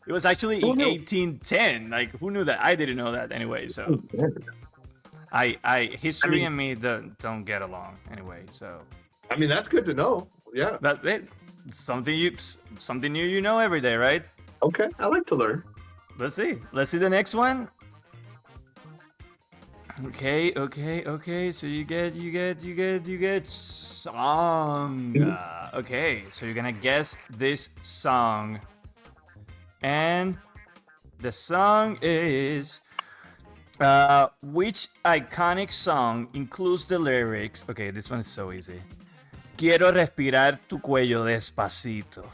It was actually in 1810. Like, who knew that? I didn't know that anyway. So, history and me don't get along anyway. So, I mean, that's good to know. Yeah, that's it. Something new you know every day, right? Okay, I like to learn. Let's see the next one. Okay. So you get song. Okay, so you're gonna guess this song, and the song is which iconic song includes the lyrics? Okay, this one is so easy. Quiero respirar tu cuello despacito.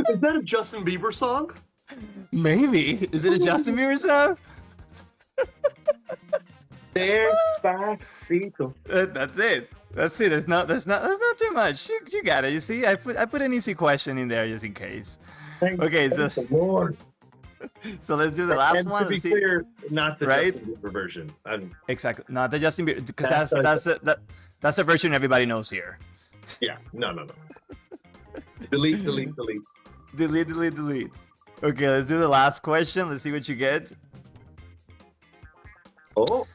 Is that a Justin Bieber song? Maybe. Is it a Justin Bieber song? Despacito. That's it. That's it. That's not too much. You got it. You see, I put an easy question in there just in case. Okay, so so let's do the last one. To be clear, not the Justin Bieber version. Exactly, not the Justin Bieber, because that's the version everybody knows here. Yeah. No. Delete. Delete. Okay, let's do the last question. Let's see what you get. Oh.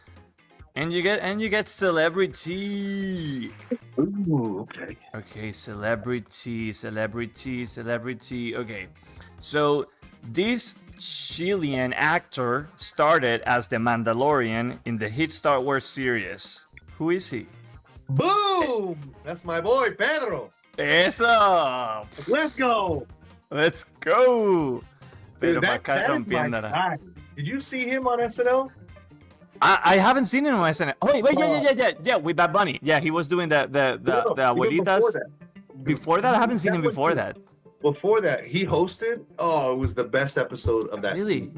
And you get celebrity. Ooh, okay. Okay, celebrity. Okay, so this Chilean actor started as the Mandalorian in the hit Star Wars series. Who is he? Boom! That's my boy, Pedro. Eso! Let's go! Pedro Dude, that is my guy. Did you see him on SNL? I haven't seen him on SNL. Oh, wait, yeah, with Bad Bunny. Yeah, he was doing the abuelitas. Before that, I haven't seen him before that. Before that, he hosted. Oh, it was the best episode of that. Really?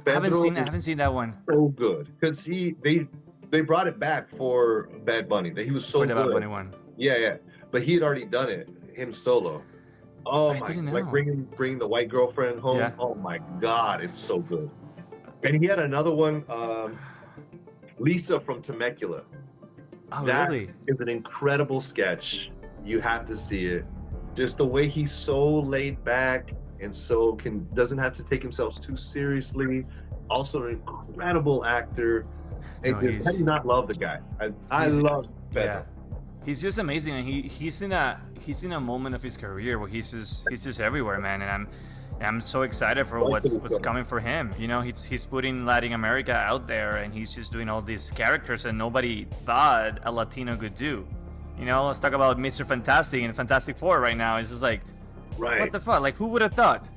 I haven't seen that one. So good because they brought it back for Bad Bunny. That he was so for the good. Bad Bunny one. Yeah, but he had already done it him solo. Oh my! Like bringing the white girlfriend home. Yeah. Oh my God, it's so good. And he had another one. Lisa from Temecula. Oh, that really? Is an incredible sketch. You have to see it. Just the way he's so laid back and so doesn't have to take himself too seriously. Also an incredible actor. And how do you not love the guy? I love Pedro. Yeah. He's just amazing, and he's in a moment of his career where he's just everywhere, man. And I'm so excited for what's coming for him. You know, he's putting Latin America out there, and he's just doing all these characters that nobody thought a Latino could do. You know, let's talk about Mr. Fantastic and Fantastic Four right now. It's just like, what the fuck? Like, who would have thought?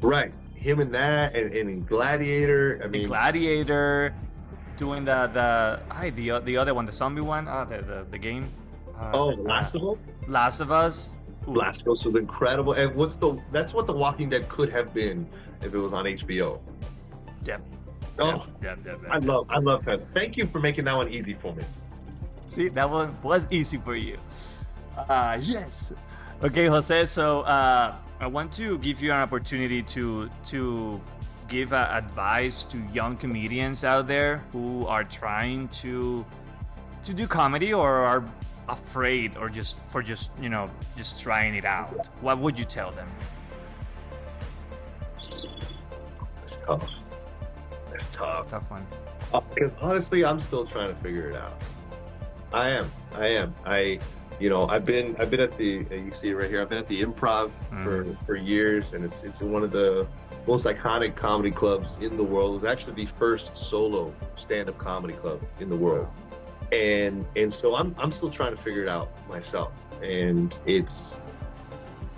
Right, him and that, and in Gladiator. I mean, Gladiator, doing the other one, the zombie one. The game. Last of Us. Last of Us. Ooh. Last of Us was incredible, and that's what The Walking Dead could have been if it was on HBO. Yep. Oh, Yep. I love that. Thank you for making that one easy for me. See, that one was easy for you. Yes. Okay, Jose. So I want to give you an opportunity to give advice to young comedians out there who are trying to do comedy or are afraid or just trying it out. What would you tell them? It's tough. It's tough. Tough one. Because honestly, I'm still trying to figure it out. I am. I've been at the, you see it right here, I've been at the Improv for years, and it's one of the most iconic comedy clubs in the world. It was actually the first solo stand-up comedy club in the world. And so I'm still trying to figure it out myself. And it's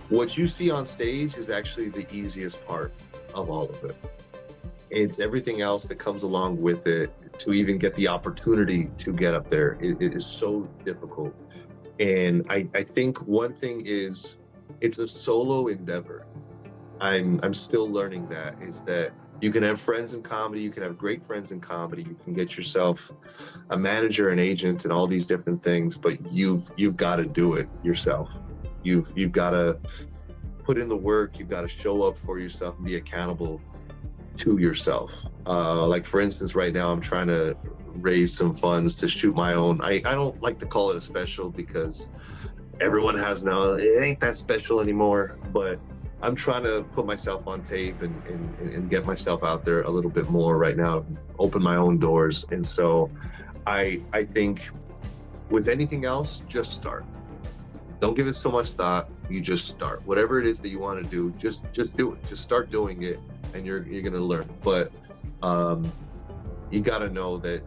what you see on stage is actually the easiest part of all of it. It's everything else that comes along with it. To even get the opportunity to get up there, it is so difficult. And I think one thing is it's a solo endeavor. I'm still learning that, is that you can have friends in comedy, you can have great friends in comedy, you can get yourself a manager, an agent, and all these different things, but you've got to do it yourself. You've got to put in the work, you've got to show up for yourself and be accountable to yourself. Like for instance, right now I'm trying to raise some funds to shoot my own, I don't like to call it a special because everyone has now, it ain't that special anymore, but I'm trying to put myself on tape and get myself out there a little bit more right now, open my own doors. And so I think with anything else, just start. Don't give it so much thought. You just start. Whatever it is that you want to do, just do it. Just start doing it, and you're going to learn. But you got to know that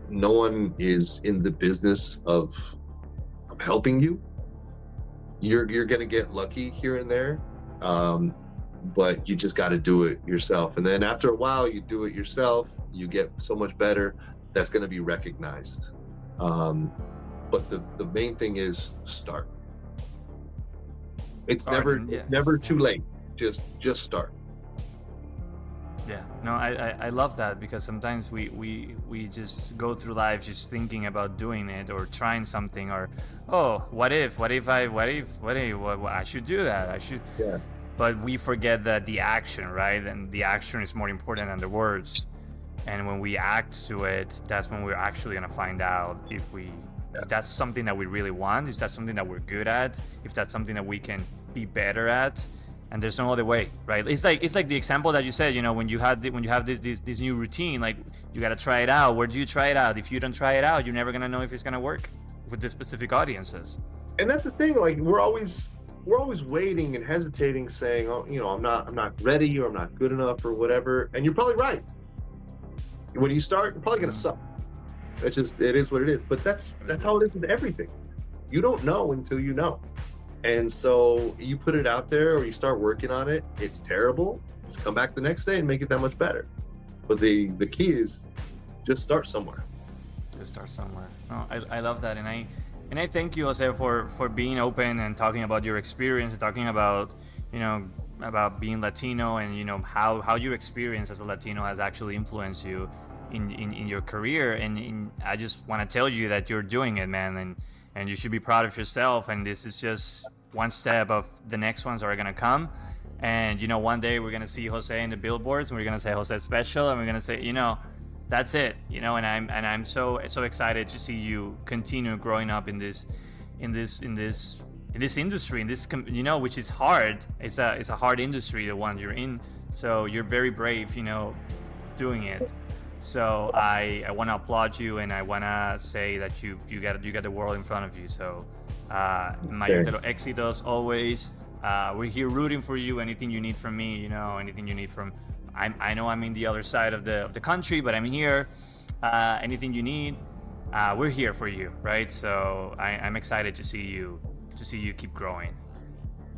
no one is in the business of helping you. You're going to get lucky here and there. But you just got to do it yourself. And then after a while, you do it yourself, you get so much better, that's going to be recognized. But the main thing is start. It's never too late. Just start. Yeah, no, I love that, because sometimes we just go through life just thinking about doing it or trying something, or what if I should do that, I should. Yeah. But we forget that the action, right? And the action is more important than the words. And when we act to it, that's when we're actually gonna find out if that's something that we really want, if that's something that we're good at, if that's something that we can be better at. And there's no other way, right? It's like the example that you said, when you have this new routine, like you gotta try it out. Where do you try it out? If you don't try it out, you're never gonna know if it's gonna work with the specific audiences. And that's the thing, like we're always waiting and hesitating, saying, I'm not ready, or I'm not good enough, or whatever. And you're probably right. When you start, you're probably gonna suck. It is what it is. But that's how it is with everything. You don't know until you know. And so you put it out there, or you start working on it. It's terrible. Just come back the next day and make it that much better. But the key is just start somewhere. Just start somewhere. Oh, I love that, and I thank you, Jose, for being open and talking about your experience, and talking about about being Latino, and how your experience as a Latino has actually influenced you in your career. And I just want to tell you that you're doing it, man, and you should be proud of yourself. And this is just one step of the next ones that are gonna come. And one day we're gonna see Jose in the billboards, and we're gonna say Jose Special, and we're gonna say, that's it. And I'm so excited to see you continue growing up in this industry, which is hard. It's a hard industry, the one you're in. So you're very brave, doing it. So I want to applaud you, and I want to say that you got the world in front of you. So mayor de los éxitos always. We're here rooting for you. Anything you need from me, anything you need from. I know I'm in the other side of the country, but I'm here. Anything you need, we're here for you, right? So I'm excited to see you keep growing.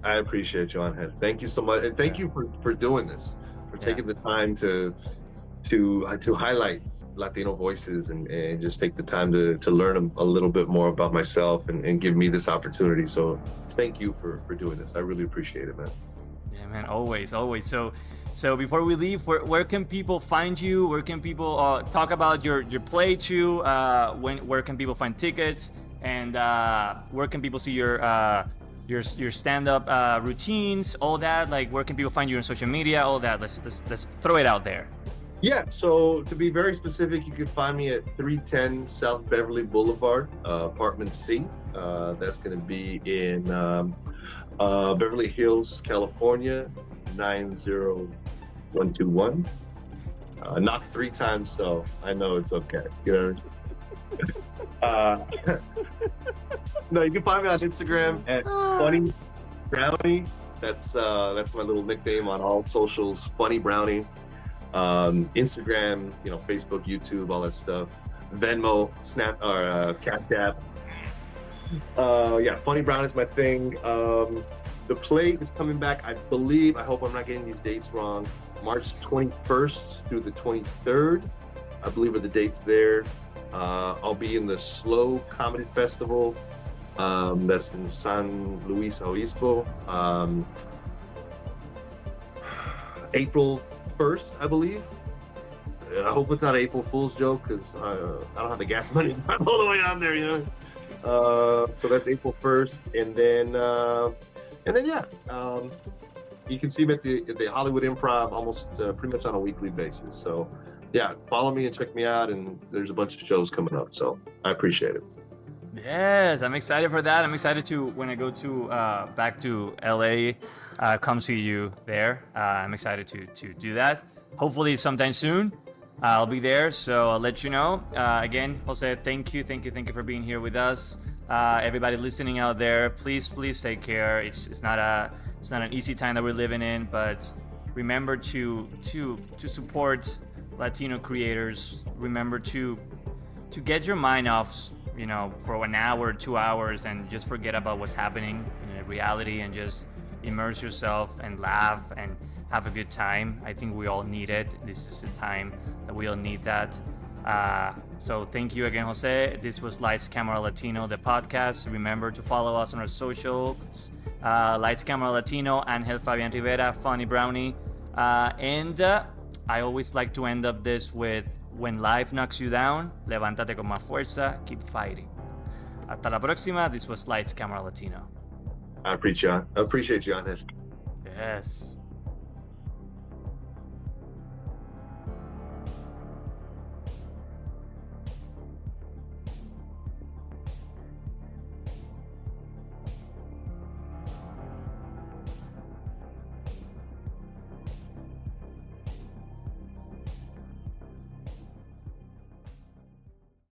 I appreciate you, Angel. Thank you so much, and thank you for doing this, for taking the time to highlight Latino voices and just take the time to learn a little bit more about myself and give me this opportunity. So thank you for doing this. I really appreciate it, man. Yeah, man, always. So before we leave, where can people find you? Where can people talk about your play too? Where can people find tickets? And where can people see your stand-up routines? All that. Like, where can people find you on social media? All that. Let's throw it out there. Yeah, so to be very specific, you can find me at 310 South Beverly Boulevard, apartment C. That's going to be in Beverly Hills, California, 90121. Knock 3 times, so I know it's okay. You know. No, you can find me on Instagram at Funny Brownie. That's my little nickname on all socials. Funny Brownie. Instagram, you know, Facebook, YouTube, all that stuff. Venmo, Snap, or Cash App. Yeah, Funny Brown is my thing. The play is coming back, I believe, I hope I'm not getting these dates wrong, March 21st through the 23rd, I believe are the dates there. I'll be in the Slow Comedy Festival. That's in San Luis Obispo. April 1st, I believe. I hope it's not an April Fool's joke because I don't have the gas money to drive all the way down there, you know. So that's April 1st, and then yeah, you can see me at the Hollywood Improv almost pretty much on a weekly basis. So yeah, follow me and check me out, and there's a bunch of shows coming up. So I appreciate it. Yes, I'm excited for that. I'm excited to, when I go to back to LA, come see you there. I'm excited to do that. Hopefully sometime soon. I'll be there, so I'll let you know. Again, Jose, thank you for being here with us. Everybody listening out there, please take care. It's not an easy time that we're living in, but remember to support Latino creators. Remember to get your mind off, you know, for 1 hour, 2 hours, and just forget about what's happening in reality and just immerse yourself and laugh and have a good time. I think we all need it. This is the time that we all need that. So thank you again, Jose. This was Lights Camera Latino, the podcast. Remember to follow us on our socials. Lights Camera Latino, Angel Fabián Rivera, Funny Brownie. And I always like to end up this with, when life knocks you down, levántate con más fuerza, keep fighting. Hasta la próxima. This was Lights Camera Latino. I appreciate you, Angel. Yes.